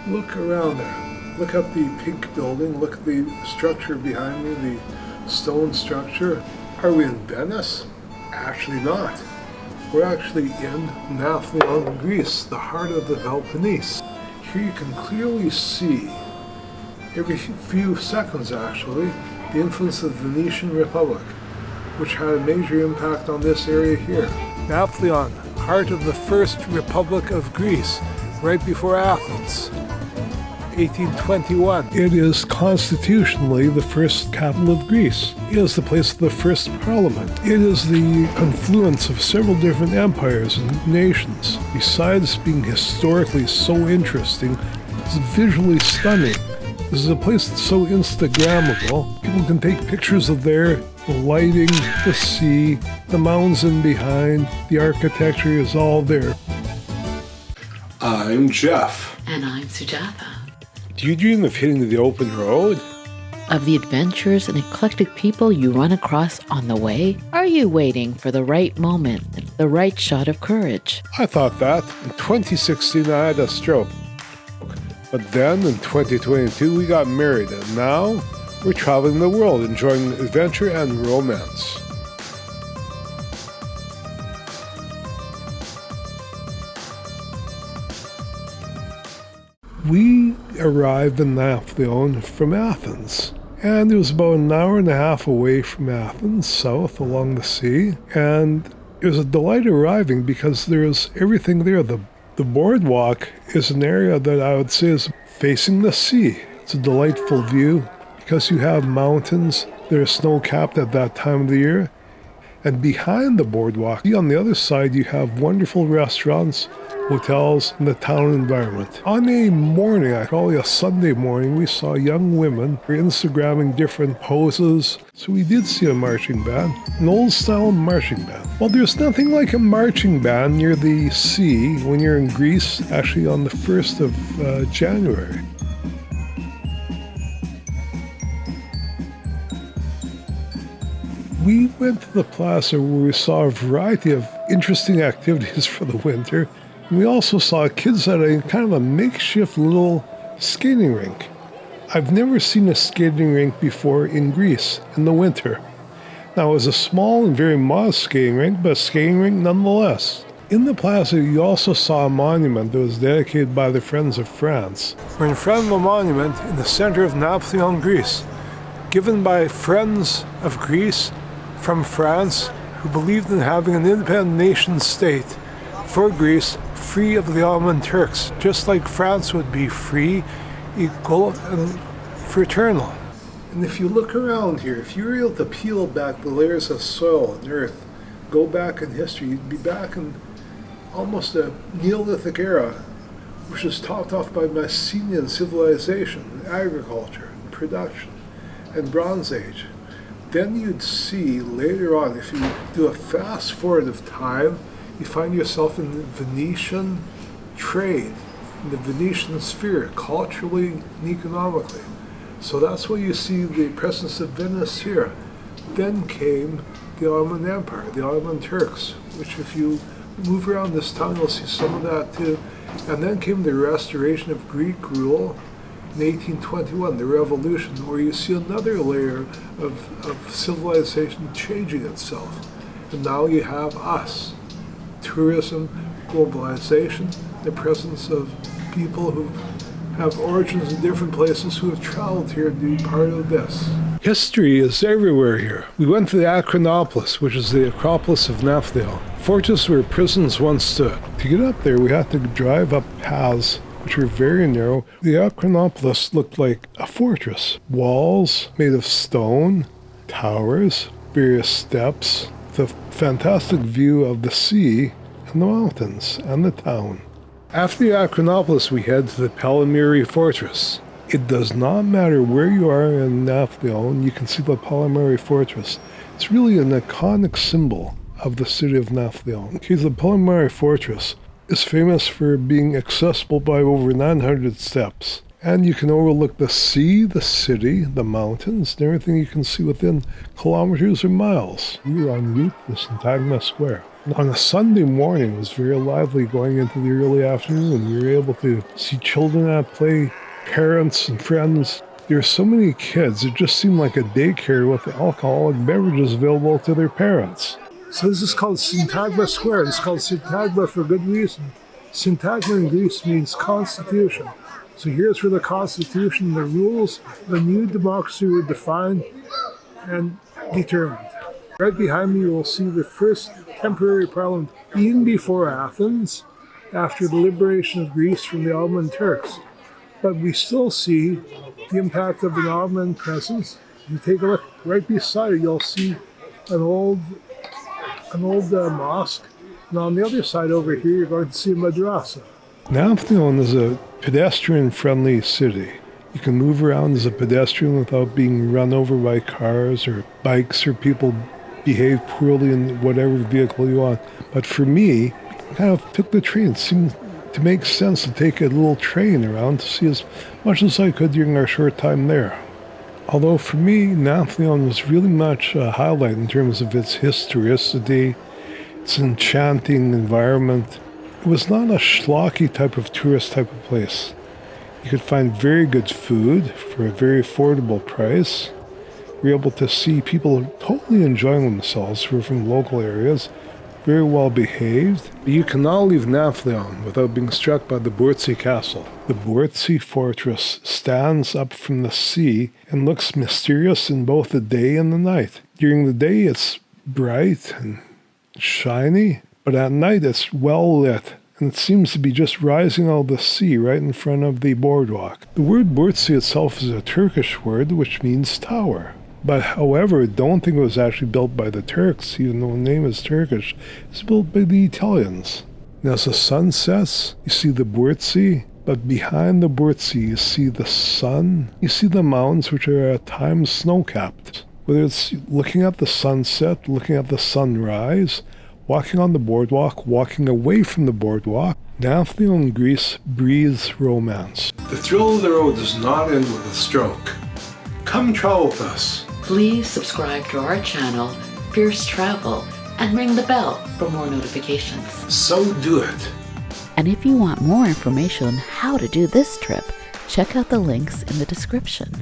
Look around there. Look at the pink building. Look at the structure behind me, the stone structure. Are we in Venice? Actually not. We're actually in Náfplio, Greece, the heart of the Peloponnese. Here you can clearly see, every few seconds actually, the influence of the Venetian Republic, which had a major impact on this area here. Náfplio, heart of the first Republic of Greece, right before Athens, 1821. It is constitutionally the first capital of Greece. It is the place of the first parliament. It is the confluence of several different empires and nations. Besides being historically so interesting, it's visually stunning. This is a place that's so Instagrammable. People can take pictures of there, the lighting, the sea, the mountains in behind, the architecture is all there. I'm Jeff. And I'm Sujatha. Do you dream of hitting the open road? Of the adventures and eclectic people you run across on the way? Are you waiting for the right moment, the right shot of courage? I thought that. In 2016 I had a stroke. But then in 2022 we got married, and now we're traveling the world enjoying adventure and romance. We arrived in Náfplio from Athens, and it was about an hour and a half away from Athens, south along the sea, and it was a delight arriving because there was everything there. The Boardwalk is an area that I would say is facing the sea. It's a delightful view because you have mountains that are snow-capped at that time of the year, and behind the Boardwalk, on the other side, you have wonderful restaurants, hotels, and the town environment. On a morning, probably a Sunday morning, we saw young women Instagramming different poses. So we did see a marching band, an old-style marching band. Well, there's nothing like a marching band near the sea when you're in Greece, actually on the 1st of January. We went to the Plaza where we saw a variety of interesting activities for the winter. We also saw kids at a kind of a makeshift little skating rink. I've never seen a skating rink before in Greece in the winter. Now, it was a small and very modest skating rink, but a skating rink nonetheless. In the plaza, you also saw a monument that was dedicated by the Friends of France. We're in front of a monument in the center of Náfplio, Greece, given by Friends of Greece from France who believed in having an independent nation state for Greece, free of the Ottoman Turks, just like France would be free, equal, and fraternal. And if you look around here, if you were able to peel back the layers of soil and earth, go back in history, you'd be back in almost a Neolithic era, which is topped off by Mycenaean civilization, agriculture, production, and Bronze Age. Then you'd see later on, if you do a fast forward of time, you find yourself in the Venetian trade, in the Venetian sphere, culturally and economically. So that's why you see the presence of Venice here. Then came the Ottoman Empire, the Ottoman Turks, which if you move around this town, you'll see some of that too. And then came the restoration of Greek rule in 1821, the revolution, where you see another layer of civilization changing itself. And now you have us. Tourism, globalization, the presence of people who have origins in different places who have traveled here to be part of this. History is everywhere here. We went to the Acropolis, which is the Acropolis of Náfplio, fortress where prisons once stood. To get up there, we had to drive up paths which were very narrow. The Acropolis looked like a fortress. Walls made of stone, towers, various steps, the fantastic view of the sea and the mountains and the town. After the Acropolis, we head to the Palmyra Fortress. It does not matter where you are in Náfplio, and you can see the Palmyra Fortress. It's really an iconic symbol of the city of Náfplio. Okay, the Palmyra Fortress is famous for being accessible by over 900 steps. And you can overlook the sea, the city, the mountains, and everything you can see within kilometers or miles. We are en route to Syntagma Square. On a Sunday morning, it was very lively going into the early afternoon. You were able to see children at play, parents and friends. There were so many kids, it just seemed like a daycare with alcoholic beverages available to their parents. So this is called Syntagma Square. It's called Syntagma for good reason. Syntagma in Greece means constitution. So here's where the constitution, the rules, the new democracy were defined and determined. Right behind me, you will see the first temporary parliament, even before Athens, after the liberation of Greece from the Ottoman Turks. But we still see the impact of the Ottoman presence. If you take a look right beside it, you'll see an old mosque. And on the other side over here, you're going to see a madrasa. Náfplio is a pedestrian-friendly city. You can move around as a pedestrian without being run over by cars or bikes or people behave poorly in whatever vehicle you want. But for me, I kind of took the train. It seemed to make sense to take a little train around to see as much as I could during our short time there. Although for me, Náfplio was really much a highlight in terms of its historicity, its enchanting environment. It was not a schlocky type of tourist type of place. You could find very good food for a very affordable price. We were able to see people totally enjoying themselves who were from local areas, very well behaved. But you cannot leave Náfplio without being struck by the Bhortsy Castle. The Bhortsy fortress stands up from the sea and looks mysterious in both the day and the night. During the day it's bright and shiny, but at night it's well lit, and it seems to be just rising out of the sea right in front of the boardwalk. The word Bhortsy itself is a Turkish word which means tower. But however, don't think it was actually built by the Turks, even though the name is Turkish. It's built by the Italians. And as the sun sets, you see the Bhortsy, but behind the Bhortsy you see the sun. You see the mountains which are at times snow-capped. Whether it's looking at the sunset, looking at the sunrise, walking on the boardwalk, walking away from the boardwalk, Náfplio in Greece breathes romance. The thrill of the road does not end with a stroke. Come travel with us. Please subscribe to our channel, Fierce Travel, and ring the bell for more notifications. So do it. And if you want more information on how to do this trip, check out the links in the description.